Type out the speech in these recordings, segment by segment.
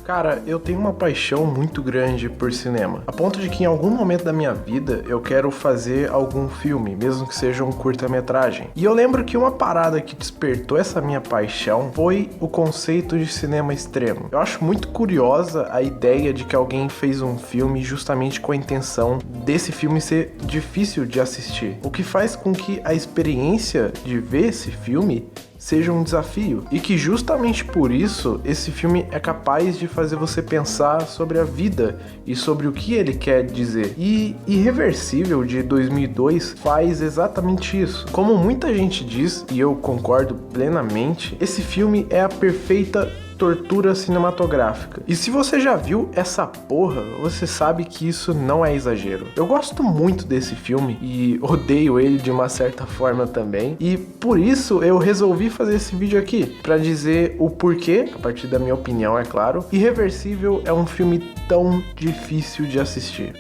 Cara, eu tenho uma paixão muito grande por cinema, a ponto de que em algum momento da minha vida eu quero fazer algum filme, mesmo que seja um curta-metragem. E eu lembro que uma parada que despertou essa minha paixão foi o conceito de cinema extremo. Eu acho muito curiosa a ideia de que alguém fez um filme justamente com a intenção desse filme ser difícil de assistir, o que faz com que a experiência de ver esse filme seja um desafio, e que justamente por isso esse filme é capaz de fazer você pensar sobre a vida e sobre o que ele quer dizer. E Irreversível, de 2002, faz exatamente isso. Como muita gente diz, e eu concordo plenamente, esse filme é a perfeita tortura cinematográfica. E se você já viu essa porra, você sabe que isso não é exagero. Eu gosto muito desse filme e odeio ele de uma certa forma também. E por isso eu resolvi fazer esse vídeo aqui, pra dizer o porquê, a partir da minha opinião, é claro, Irreversível é um filme tão difícil de assistir.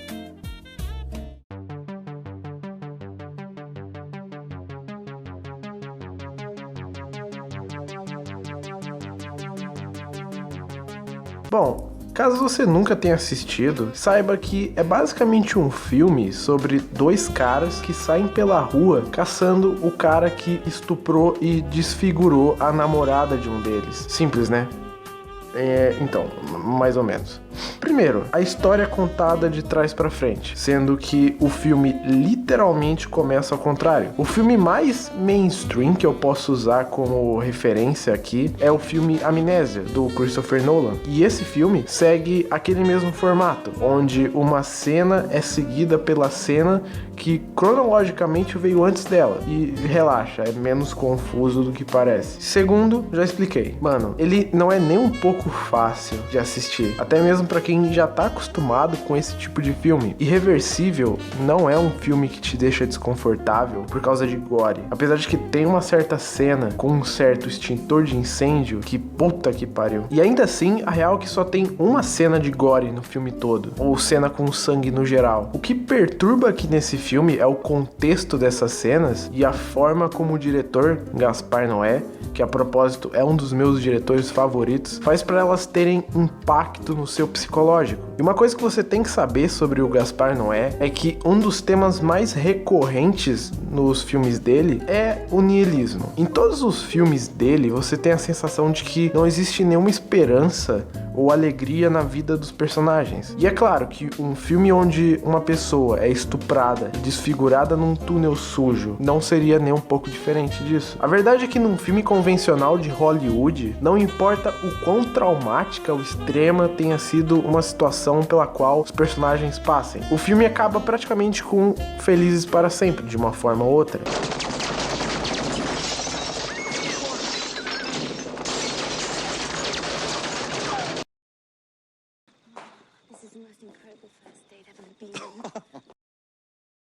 Bom, caso você nunca tenha assistido, saiba que é basicamente um filme sobre dois caras que saem pela rua caçando o cara que estuprou e desfigurou a namorada de um deles. Simples, né? Então, mais ou menos. Primeiro, a história é contada de trás pra frente, sendo que o filme literalmente começa ao contrário. O filme mais mainstream que eu posso usar como referência aqui é o filme Amnésia, do Christopher Nolan. E esse filme segue aquele mesmo formato, onde uma cena é seguida pela cena que cronologicamente veio antes dela. E relaxa, é menos confuso do que parece. Segundo, já expliquei. Mano, ele não é nem um pouco fácil de assistir, até mesmo pra quem já tá acostumado com esse tipo de filme. Irreversível não é um filme que te deixa desconfortável por causa de gore, apesar de que tem uma certa cena com um certo extintor de incêndio que puta que pariu. E ainda assim, a real é que só tem uma cena de gore no filme todo, ou cena com sangue no geral. O que perturba aqui nesse filme é o contexto dessas cenas e a forma como o diretor, Gaspar Noé, que a propósito é um dos meus diretores favoritos, faz para elas terem impacto no seu psicológico. E uma coisa que você tem que saber sobre o Gaspar Noé é que um dos temas mais recorrentes nos filmes dele é o niilismo. Em todos os filmes dele, você tem a sensação de que não existe nenhuma esperança ou alegria na vida dos personagens. E é claro que um filme onde uma pessoa é estuprada e desfigurada num túnel sujo não seria nem um pouco diferente disso. A verdade é que num filme convencional de Hollywood, não importa o quão traumática ou extrema tenha sido uma situação pela qual os personagens passem, o filme acaba praticamente com felizes para sempre, de uma forma ou outra.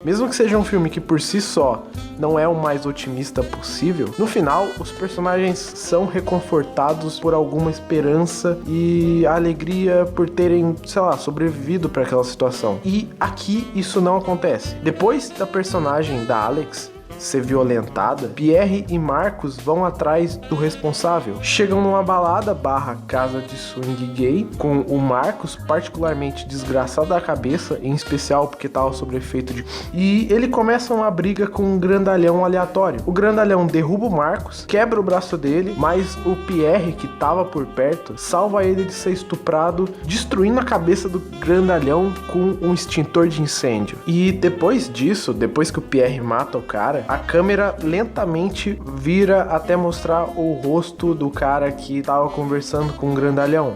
Mesmo que seja um filme que por si só não é o mais otimista possível, no final os personagens são reconfortados por alguma esperança e alegria por terem, sei lá, sobrevivido para aquela situação. E aqui isso não acontece. Depois da personagem da Alex ser violentada, Pierre e Marcos vão atrás do responsável. Chegam numa balada / casa de swing gay, com o Marcos particularmente desgraçado da cabeça, em especial porque tava sob efeito de... E ele começa uma briga com um grandalhão aleatório. O grandalhão derruba o Marcos, quebra o braço dele, mas o Pierre, que tava por perto, salva ele de ser estuprado, destruindo a cabeça do grandalhão com um extintor de incêndio. E depois disso, depois que o Pierre mata o cara, a câmera lentamente vira até mostrar o rosto do cara que tava conversando com o grandalhão.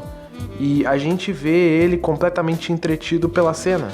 E a gente vê ele completamente entretido pela cena.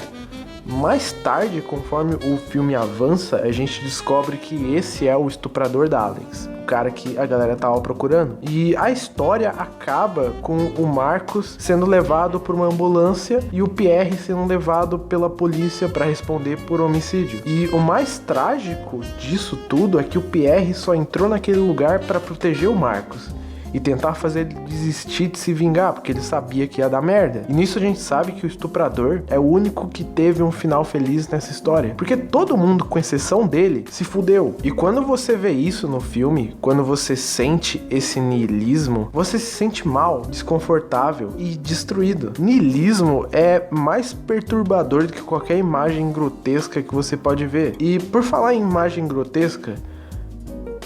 Mais tarde, conforme o filme avança, a gente descobre que esse é o estuprador da Alex, o cara que a galera tava procurando. E a história acaba com o Marcos sendo levado por uma ambulância e o Pierre sendo levado pela polícia para responder por homicídio. E o mais trágico disso tudo é que o Pierre só entrou naquele lugar para proteger o Marcos. e tentar fazer ele desistir de se vingar, porque ele sabia que ia dar merda. E nisso a gente sabe que o estuprador é o único que teve um final feliz nessa história, porque todo mundo, com exceção dele, se fudeu. E quando você vê isso no filme, quando você sente esse niilismo, você se sente mal, desconfortável e destruído. Niilismo é mais perturbador do que qualquer imagem grotesca que você pode ver. E por falar em imagem grotesca,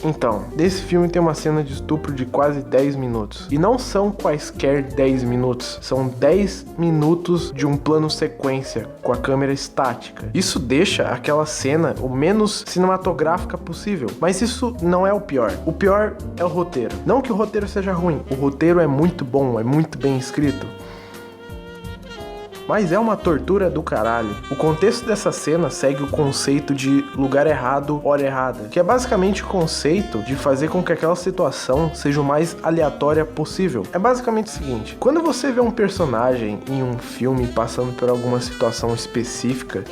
então, desse filme tem uma cena de estupro de quase 10 minutos. E não são quaisquer 10 minutos, são 10 minutos de um plano sequência com a câmera estática. Isso deixa aquela cena o menos cinematográfica possível, mas isso não é o pior. O pior é o roteiro. Não que o roteiro seja ruim, o roteiro é muito bom, é muito bem escrito. Mas é uma tortura do caralho. O contexto dessa cena segue o conceito de lugar errado, hora errada, que é basicamente o conceito de fazer com que aquela situação seja o mais aleatória possível. É basicamente o seguinte: quando você vê um personagem em um filme passando por alguma situação específica,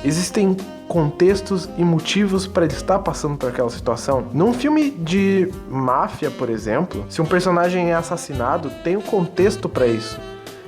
existem contextos e motivos para ele estar passando por aquela situação. Num filme de máfia, por exemplo, se um personagem é assassinado, tem um contexto para isso.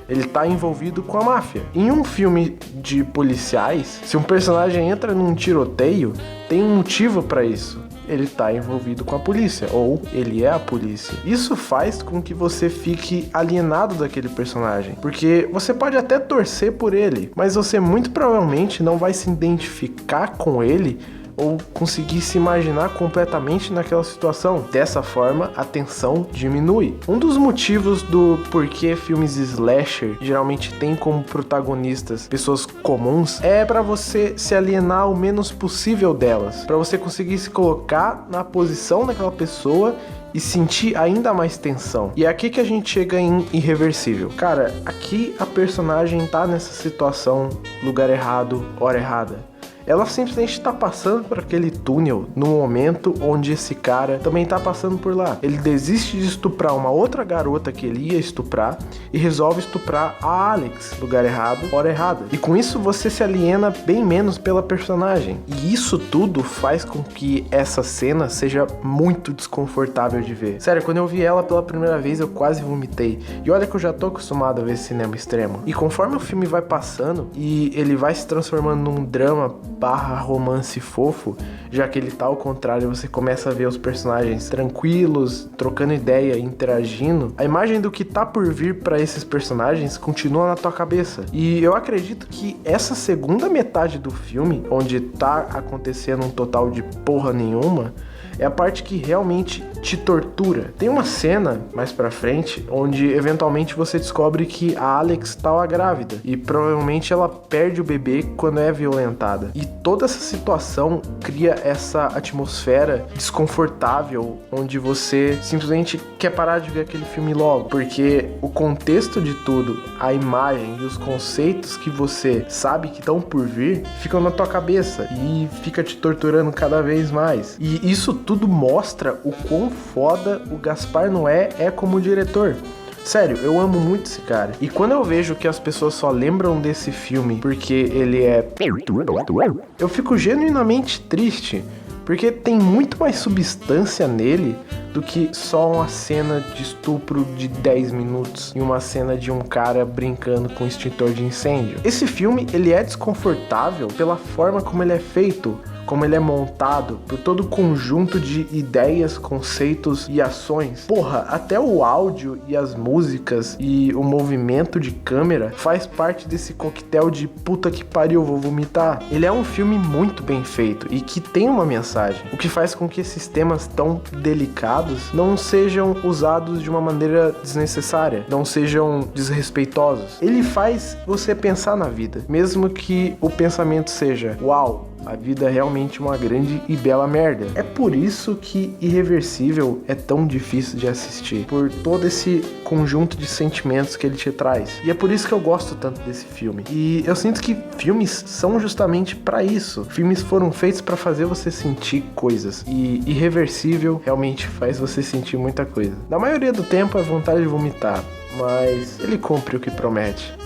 Ele tá envolvido com a máfia. Em um filme de policiais, se um personagem entra num tiroteio, tem um motivo pra isso. Ele tá envolvido com a polícia, ou ele é a polícia. Isso faz com que você fique alienado daquele personagem, porque você pode até torcer por ele, mas você muito provavelmente não vai se identificar com ele ou conseguir se imaginar completamente naquela situação. Dessa forma, a tensão diminui. Um dos motivos do porquê filmes slasher geralmente tem como protagonistas pessoas comuns é para você se alienar o menos possível delas, para você conseguir se colocar na posição daquela pessoa e sentir ainda mais tensão. E é aqui que a gente chega em Irreversível. Cara, aqui a personagem tá nessa situação, lugar errado, hora errada. Ela simplesmente tá passando por aquele túnel no momento onde esse cara também tá passando por lá. Ele desiste de estuprar uma outra garota que ele ia estuprar e resolve estuprar a Alex. Lugar errado, hora errada. E com isso você se aliena bem menos pela personagem. E isso tudo faz com que essa cena seja muito desconfortável de ver. Sério, quando eu vi ela pela primeira vez eu quase vomitei. E olha que eu já tô acostumado a ver cinema extremo. E conforme o filme vai passando e ele vai se transformando num drama barra romance fofo, já que ele tá ao contrário, você começa a ver os personagens tranquilos, trocando ideia, interagindo, a imagem do que tá por vir pra esses personagens continua na tua cabeça. E eu acredito que essa segunda metade do filme, onde tá acontecendo um total de porra nenhuma, é a parte que realmente te tortura. Tem uma cena mais pra frente onde eventualmente você descobre que a Alex tava grávida e provavelmente ela perde o bebê quando é violentada. E toda essa situação cria essa atmosfera desconfortável onde você simplesmente quer parar de ver aquele filme logo, porque o contexto de tudo, a imagem e os conceitos que você sabe que estão por vir ficam na tua cabeça e fica te torturando cada vez mais. E isso tudo mostra o quão foda o Gaspar Noé é como diretor. Sério, eu amo muito esse cara. E quando eu vejo que as pessoas só lembram desse filme porque ele é... eu fico genuinamente triste, porque tem muito mais substância nele do que só uma cena de estupro de 10 minutos e uma cena de um cara brincando com extintor de incêndio. Esse filme, ele é desconfortável pela forma como ele é feito, como ele é montado, por todo o conjunto de ideias, conceitos e ações. Porra, até o áudio e as músicas e o movimento de câmera faz parte desse coquetel de puta que pariu, vou vomitar. Ele é um filme muito bem feito e que tem uma mensagem, o que faz com que esses temas tão delicados não sejam usados de uma maneira desnecessária, não sejam desrespeitosos. Ele faz você pensar na vida, mesmo que o pensamento seja: uau, a vida é realmente uma grande e bela merda. É por isso que Irreversível é tão difícil de assistir, por todo esse conjunto de sentimentos que ele te traz. E é por isso que eu gosto tanto desse filme. E eu sinto que filmes são justamente pra isso. Filmes foram feitos pra fazer você sentir coisas. E Irreversível realmente faz você sentir muita coisa. Na maioria do tempo é vontade de vomitar, mas ele cumpre o que promete.